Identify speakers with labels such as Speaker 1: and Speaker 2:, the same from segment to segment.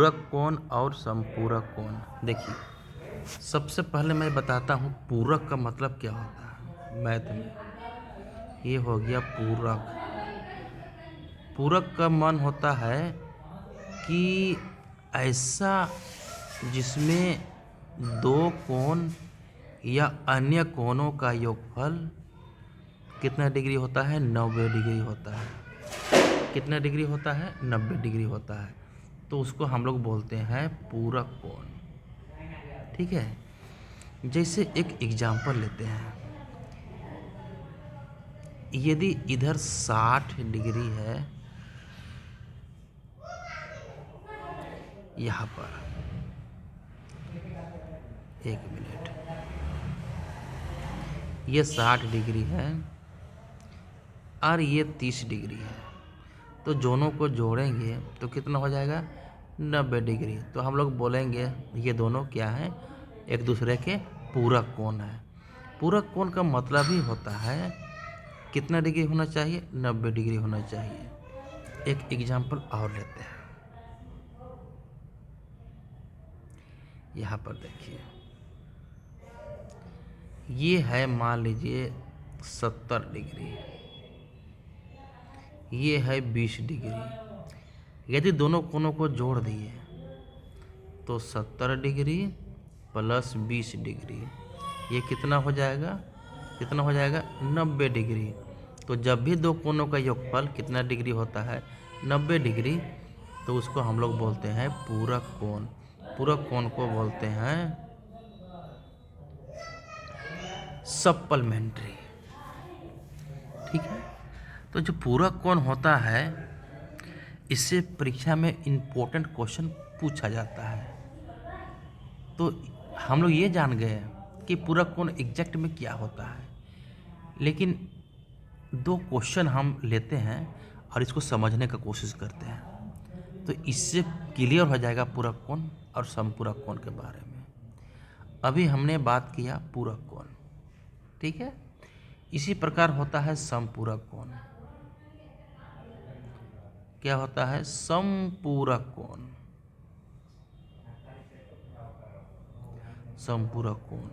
Speaker 1: पूरक कोण और समपूरक कोण। देखिए, सबसे पहले मैं बताता हूँ पूरक का मतलब क्या होता है मैथ में। ये हो गया पूरक। पूरक का मन होता है कि ऐसा जिसमें दो कोण या अन्य कोणों का योगफल कितना डिग्री होता है? 90 डिग्री होता है। कितना डिग्री होता है? 90 डिग्री होता है। तो उसको हम लोग बोलते हैं पूरक कोण। ठीक है, जैसे एक एग्जाम्पल लेते हैं। यदि इधर 60 डिग्री है, यहाँ पर, एक मिनट, ये 60 डिग्री है और ये 30 डिग्री है, तो दोनों को जोड़ेंगे तो कितना हो जाएगा? 90 डिग्री। तो हम लोग बोलेंगे ये दोनों क्या है? एक दूसरे के पूरक कोण है। पूरक कोण का मतलब ही होता है कितना डिग्री होना चाहिए? 90 डिग्री होना चाहिए। एक एग्जाम्पल और लेते हैं। यहाँ पर देखिए, ये है मान लीजिए 70 डिग्री, ये है 20 डिग्री। यदि दोनों कोणों को जोड़ दिए तो 70 डिग्री प्लस 20 डिग्री, ये कितना हो जाएगा? कितना हो जाएगा? 90 डिग्री। तो जब भी दो कोणों का योगफल कितना डिग्री होता है? 90 डिग्री। तो उसको हम लोग बोलते हैं पूरक कोण। पूरक कोण को बोलते हैं सप्लीमेंट्री। ठीक है, तो जो पूरक कोण होता है, इससे परीक्षा में इम्पोर्टेंट क्वेश्चन पूछा जाता है। तो हम लोग ये जान गए कि पूरक कोण एग्जैक्ट में क्या होता है, लेकिन दो क्वेश्चन हम लेते हैं और इसको समझने का कोशिश करते हैं, तो इससे क्लियर हो जाएगा पूरक कोण और समपूरक कोण के बारे में। अभी हमने बात किया पूरक कोण, ठीक है। इसी प्रकार होता है समपूरक कोण। क्या होता है? समपूरक कोण। समपूरक कोण,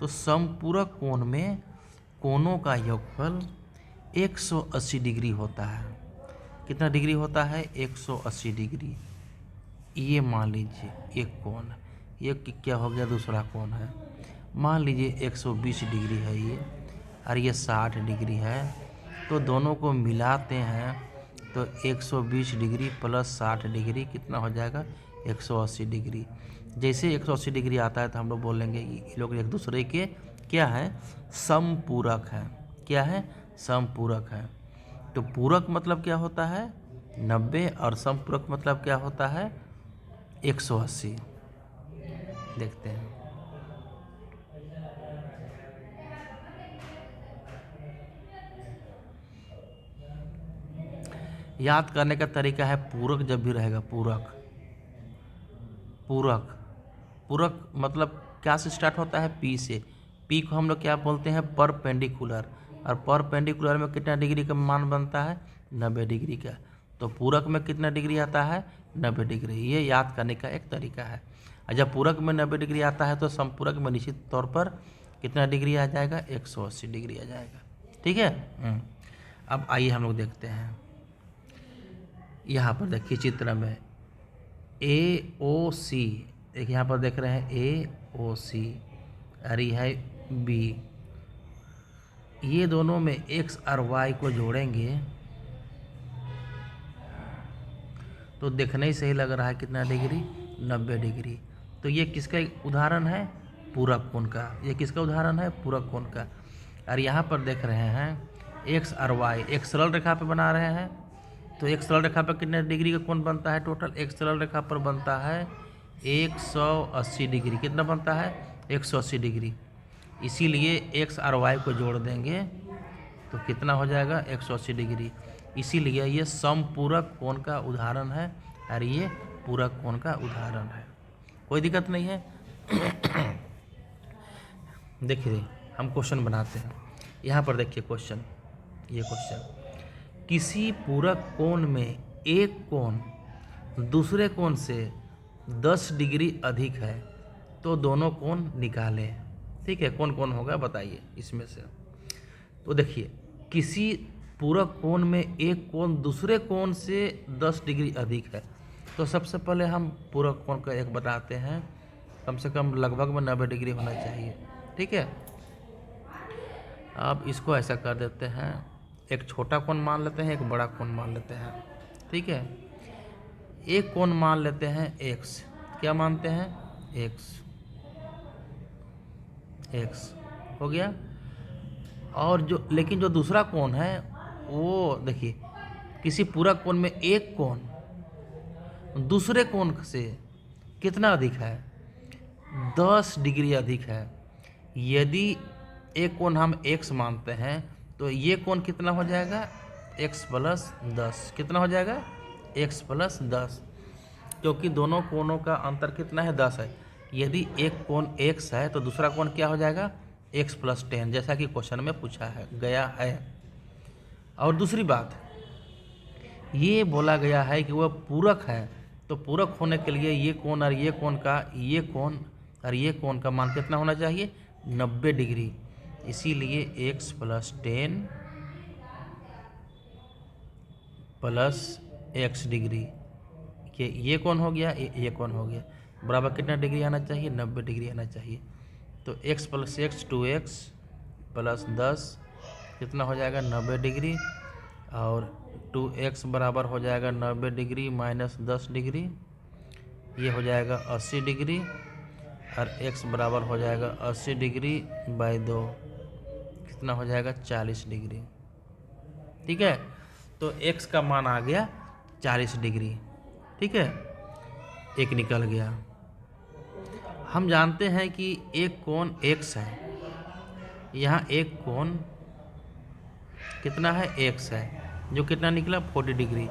Speaker 1: तो समपूरक कोण में कोणों का योगफल 180 डिग्री होता है। कितना डिग्री होता है? 180 डिग्री। ये मान लीजिए एक कोण, ये क्या हो गया? दूसरा कोण है। मान लीजिए 120 डिग्री है ये, और ये 60 डिग्री है। तो दोनों को मिलाते हैं तो 120 डिग्री प्लस 60 डिग्री कितना हो जाएगा? 180 डिग्री। जैसे 180 डिग्री आता है तो हम लोग बोलेंगे ये लोग एक दूसरे के क्या है? समपूरक है। क्या है? समपूरक है। तो पूरक मतलब क्या होता है? 90, और समपूरक मतलब क्या होता है? 180। देखते हैं। याद करने का तरीका है पूरक जब भी रहेगा, पूरक। पूरक, पूरक मतलब क्या से स्टार्ट होता है? पी से। पी को हम लोग क्या बोलते हैं? परपेंडिकुलर। और परपेंडिकुलर में कितना डिग्री का मान बनता है? 90 डिग्री का। तो पूरक में कितना डिग्री आता है? 90 डिग्री। ये याद करने का एक तरीका है। और जब पूरक में 90 डिग्री आता है तो समपूरक में निश्चित तौर पर कितना डिग्री आ जाएगा? 180 डिग्री आ जाएगा। ठीक है। अब आइए हम लोग देखते हैं। यहाँ पर देखिए चित्र में AOC, एक यहाँ पर देख रहे हैं AOC, और ये है B। ये दोनों में X और Y को जोड़ेंगे तो देखने ही सही लग रहा है कितना डिग्री? 90 डिग्री। तो ये किसका उदाहरण है? पूरक कोण का। ये किसका उदाहरण है? पूरक कोण का। और यहाँ पर देख रहे हैं X और Y एक सरल रेखा पे बना रहे हैं, तो एक सरल रेखा पर कितने डिग्री का कोण बनता है? टोटल एक सरल रेखा पर बनता है 180 डिग्री। कितना बनता है? 180 डिग्री। इसीलिए X और Y को जोड़ देंगे तो कितना हो जाएगा? 180 डिग्री। इसीलिए ये समपूरक कोण का उदाहरण है और ये पूरक कोण का उदाहरण है। कोई दिक्कत नहीं है। देखिए हम क्वेश्चन बनाते हैं। यहाँ पर देखिए क्वेश्चन, ये क्वेश्चन, किसी पूरक कोण में एक कोण दूसरे कोण से 10 डिग्री अधिक है तो दोनों कोण निकालें। ठीक है, कौन कौन होगा बताइए इसमें से। तो देखिए, किसी पूरक कोण में एक कोण दूसरे कोण से 10 डिग्री अधिक है, तो सबसे पहले हम पूरक कोण का एक बताते हैं, कम से कम लगभग में 90 डिग्री होना चाहिए। ठीक है, अब इसको ऐसा कर देते हैं, एक छोटा कोण मान लेते हैं, एक बड़ा कोण मान लेते हैं। ठीक है, एक कोण मान लेते हैं x, क्या मानते हैं x, x हो गया। और जो लेकिन जो दूसरा कोण है वो देखिए, किसी पूरक कोण में एक कोण दूसरे कोण से कितना अधिक है, 10 डिग्री अधिक है। यदि एक कोण हम x मानते हैं तो ये कोण कितना हो जाएगा, x प्लस 10। कितना हो जाएगा, x प्लस 10, क्योंकि दोनों कोणों का अंतर कितना है, 10 है। यदि एक कोण x है तो दूसरा कोण क्या हो जाएगा, x प्लस 10, जैसा कि क्वेश्चन में पूछा है गया है। और दूसरी बात, ये बोला गया है कि वह पूरक है, तो पूरक होने के लिए ये कोण और ये कोण का, ये कोण और ये कोण का मान कितना होना चाहिए, 90 डिग्री। इसीलिए x plus 10 plus x degree, ये कोण हो गया, ये कोण हो गया, बराबर कितना डिग्री आना चाहिए, 90 डिग्री आना चाहिए। तो x plus x 2x plus 10 कितना हो जाएगा, 90 डिग्री। और 2x बराबर हो जाएगा 90 डिग्री माइनस 10 डिग्री, ये हो जाएगा 80 डिग्री। और x बराबर हो जाएगा 80 डिग्री बाई 2, कितना हो जाएगा, 40 डिग्री। ठीक है, तो x का मान आ गया 40 डिग्री। ठीक है, एक निकल गया। हम जानते हैं कि एक कोण x है, यहाँ एक कोण कितना है, x है, जो कितना निकला, 40 डिग्री।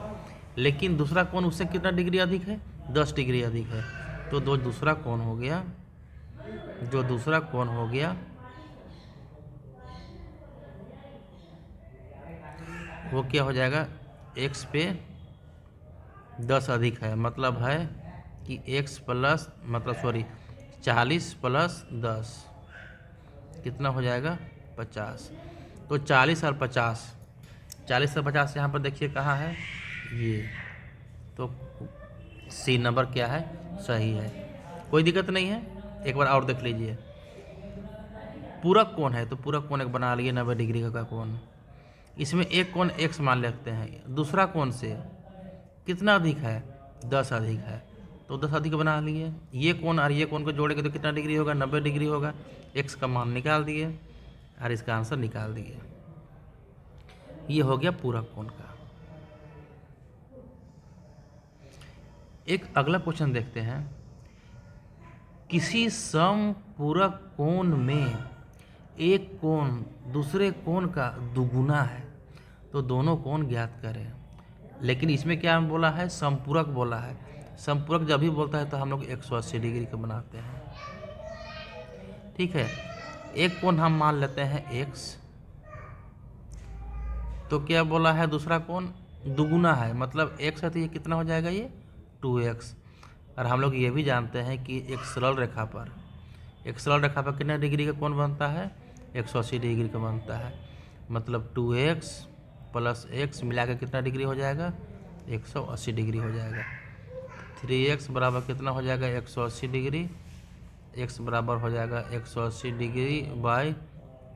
Speaker 1: लेकिन दूसरा कोण उससे कितना डिग्री अधिक है, 10 डिग्री अधिक है। तो दूसरा कोण हो गया, जो दूसरा कोण हो गया वो क्या हो जाएगा, x पे 10 अधिक है, मतलब है कि x प्लस, मतलब सॉरी 40 प्लस 10 कितना हो जाएगा, 50। तो 40 और 50, 40 से 50 यहाँ पर देखिए कहाँ है, ये, तो सी नंबर क्या है, सही है, कोई दिक्कत नहीं है। एक बार और देख लीजिए, पूरक कोण है तो पूरक कोण एक बना लिए 90 डिग्री का कोण। इसमें एक कोण x मान लेते हैं, दूसरा कोण से कितना अधिक है, 10 अधिक है, तो 10 अधिक बना लिए। ये कोण और ये कोण को जोड़ेंगे तो कितना डिग्री होगा, 90 डिग्री होगा। x का मान निकाल दिए और इसका आंसर निकाल दिए। ये हो गया पूरक कोण का। एक अगला क्वेश्चन देखते हैं, किसी समपूरक कोण में एक कोण दूसरे कोण का दुगुना है तो दोनों कोण ज्ञात करें। लेकिन इसमें क्या बोला है, समपूरक बोला है। समपूरक जब भी बोलता है तो हम लोग 180 डिग्री का बनाते हैं। ठीक है, एक कोण हम मान लेते हैं x, तो क्या बोला है, दूसरा कोण दुगुना है, मतलब x है तो ये कितना हो जाएगा, ये 2x। और हम लोग ये भी जानते हैं कि एक सरल रेखा पर कितना डिग्री का कोण बनता है, 180 डिग्री का बनता है। मतलब 2x प्लस x मिला के कितना डिग्री हो जाएगा, 180 डिग्री हो जाएगा। 3x बराबर कितना हो जाएगा, 180 डिग्री। x बराबर हो जाएगा 180 डिग्री बाई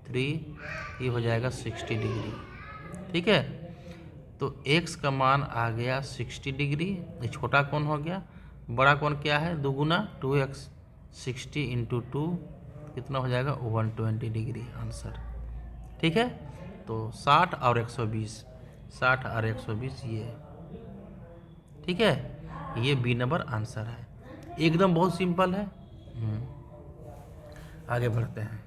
Speaker 1: 3, ये हो जाएगा 60 डिग्री। ठीक है, तो x का मान आ गया 60 डिग्री, ये छोटा कोण हो गया। बड़ा कोण क्या है, दुगुना 2x, 60 इंटू 2 कितना हो जाएगा, 120 डिग्री आंसर। ठीक है, तो 60 और 120, 60 और 120 ये। ठीक है, ये बी नंबर आंसर है, एकदम बहुत सिंपल है। आगे बढ़ते हैं।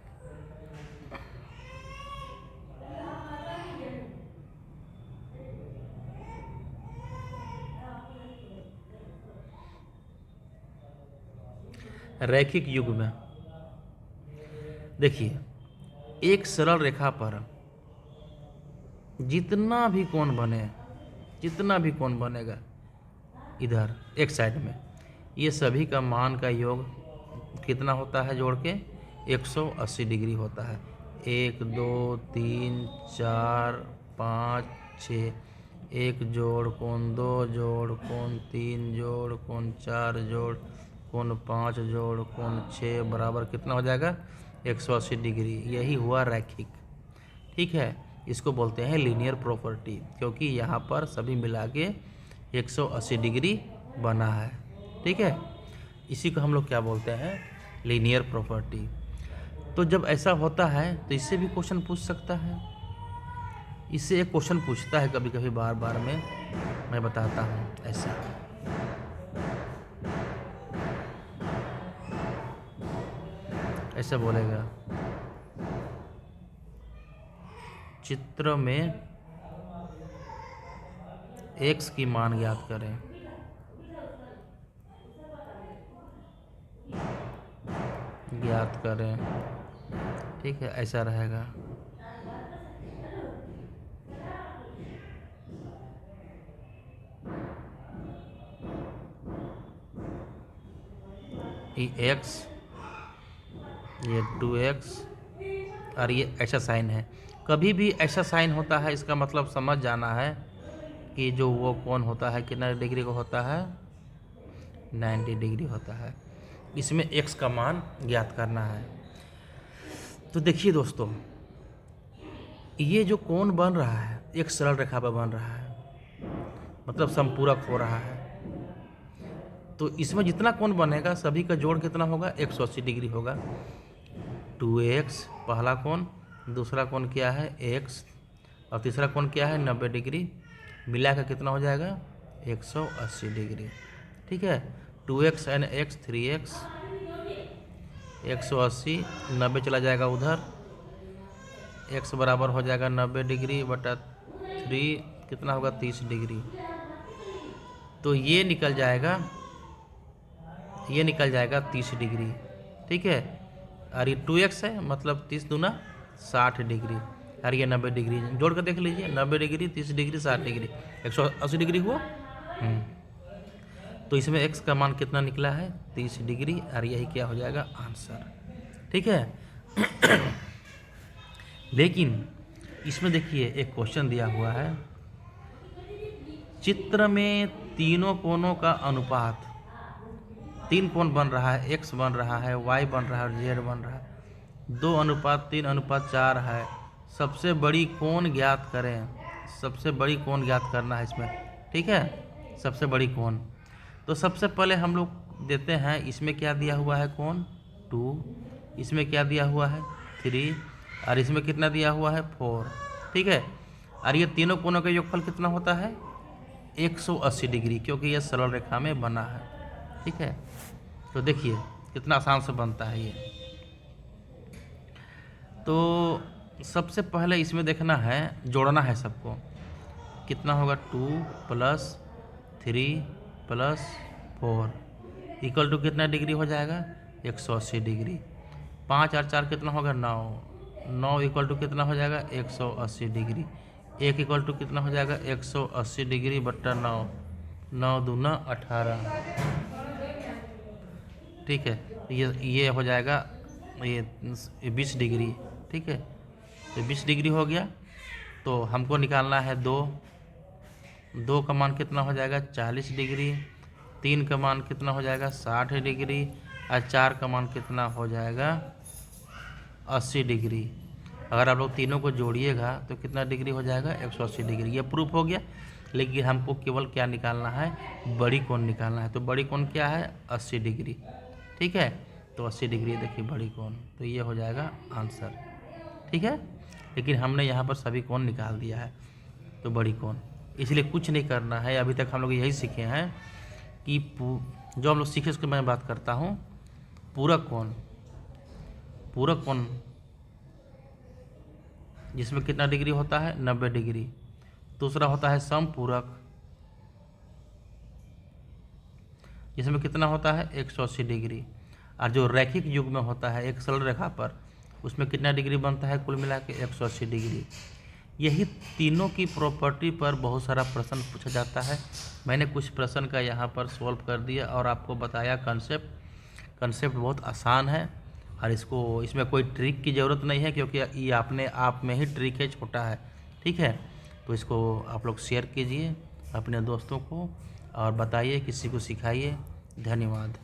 Speaker 1: रैखिक युग में देखिए, एक सरल रेखा पर जितना भी कोण बनेगा इधर एक साइड में, ये सभी का मान का योग कितना होता है जोड़ के 180 डिग्री होता है। 1 2 3 4 5 6, 1 जोड़ कोण 2 जोड़ कोण 3 जोड़ कोण 4 जोड़ कोण 5 जोड़ कोण 6 बराबर कितना हो जाएगा 180 डिग्री। यही हुआ रैखिक। ठीक है, इसको बोलते हैं लीनियर प्रॉपर्टी, क्योंकि यहाँ पर सभी मिला के 180 डिग्री बना है। ठीक है, इसी को हम लोग क्या बोलते हैं, लीनियर प्रॉपर्टी। तो जब ऐसा होता है तो इससे भी क्वेश्चन पूछ सकता है। इससे एक क्वेश्चन पूछता है कभी कभी बार बार में, मैं बताता हूँ। ऐसा बोलेगा, चित्र में x की मान ज्ञात करें। ठीक है, ऐसा रहेगा। ये x, ये 2x और ये ऐसा साइन है। कभी भी ऐसा साइन होता है इसका मतलब समझ जाना है कि जो वो कोण होता है कितना डिग्री को होता है, 90 डिग्री होता है। इसमें x का मान ज्ञात करना है। तो देखिए दोस्तों, ये जो कोण बन रहा है एक सरल रेखा पर बन रहा है, मतलब समपूरक हो रहा है। तो इसमें जितना कोण बनेगा सभी का जोड़ कितना होगा, 180 डिग्री होगा। 2x पहला कोण, दूसरा कोण क्या है x, और तीसरा कोण क्या है 90 डिग्री, मिला कर कितना हो जाएगा 180 डिग्री। ठीक है, 2x एंड x 3x, 180, 90 चला जाएगा उधर, x बराबर हो जाएगा 90 डिग्री बटा 3 कितना होगा 30 डिग्री। तो ये निकल जाएगा 30 डिग्री। ठीक है, और ये 2x है मतलब 30 दूना 60 डिग्री, और ये 90 डिग्री। जोड़ कर देख लीजिए, 90 डिग्री 30 डिग्री 60 डिग्री 180 डिग्री हुआ। तो इसमें x का मान कितना निकला है 30 डिग्री, और यही क्या हो जाएगा आंसर। ठीक है। लेकिन इसमें देखिए एक क्वेश्चन दिया हुआ है, चित्र में तीनों कोणों का अनुपात, 3 कोण बन रहा है, x बन रहा है, y बन रहा है और z बन रहा है, 2:3:4 है। सबसे बड़ी कोण ज्ञात करें। सबसे बड़ी कोण ज्ञात करना है इसमें। ठीक है, सबसे बड़ी कोण। तो सबसे पहले हम लोग देते हैं, इसमें क्या दिया हुआ है कोण 2, इसमें क्या दिया हुआ है 3, और इसमें कितना दिया हुआ है 4। ठीक है, और ये तीनों कोणों का योगफल कितना होता है 180 डिग्री, क्योंकि ये सरल रेखा में बना है। ठीक है, तो देखिए कितना आसान से बनता है ये। तो सबसे पहले इसमें देखना है, जोड़ना है सबको, कितना होगा 2 + 3 + 4 इक्वल टू कितना डिग्री हो जाएगा 180 डिग्री। 5 और 4 कितना होगा 9 इक्वल टू कितना हो जाएगा 180 डिग्री। 1 इक्वल टू कितना हो जाएगा 180 डिग्री बट्टा 9, 9 दूना 18। ठीक है, ये हो जाएगा ये 20 डिग्री। ठीक है, तो 20 डिग्री हो गया। तो हमको निकालना है 2 का मान कितना हो जाएगा 40 डिग्री, 3 का मान कितना हो जाएगा 60 डिग्री, और 4 का मान कितना हो जाएगा 80 डिग्री। अगर आप लोग तीनों को जोड़िएगा तो कितना डिग्री हो जाएगा 180 डिग्री। ये प्रूफ हो गया। लेकिन हमको केवल क्या निकालना है, बड़ी कोण निकालना है। तो बड़ी कोण क्या है 80 डिग्री। ठीक है, तो 80 डिग्री देखिए बड़ी कोण, तो ये हो जाएगा आंसर। ठीक है, लेकिन हमने यहाँ पर सभी कोण निकाल दिया है, तो बड़ी कोण। इसलिए कुछ नहीं करना है। अभी तक हम लोग यही सीखे हैं कि जो हम लोग सीखे उसकी मैं बात करता हूँ। पूरक कोण जिसमें कितना डिग्री होता है 90 डिग्री। दूसरा होता है समपूरक, जिसमें कितना होता है 180 डिग्री। और जो रैखिक युग में होता है एक सरल रेखा पर, उसमें कितना डिग्री बनता है कुल मिला के 180 डिग्री। यही तीनों की प्रॉपर्टी पर बहुत सारा प्रश्न पूछा जाता है। मैंने कुछ प्रश्न का यहाँ पर सॉल्व कर दिया और आपको बताया कंसेप्ट बहुत आसान है और इसमें कोई ट्रिक की ज़रूरत नहीं है, क्योंकि ये अपने आप में ही ट्रिक है, छोटा है। ठीक है, तो इसको आप लोग शेयर कीजिए अपने दोस्तों को और बताइए, किसी को सिखाइए। धन्यवाद।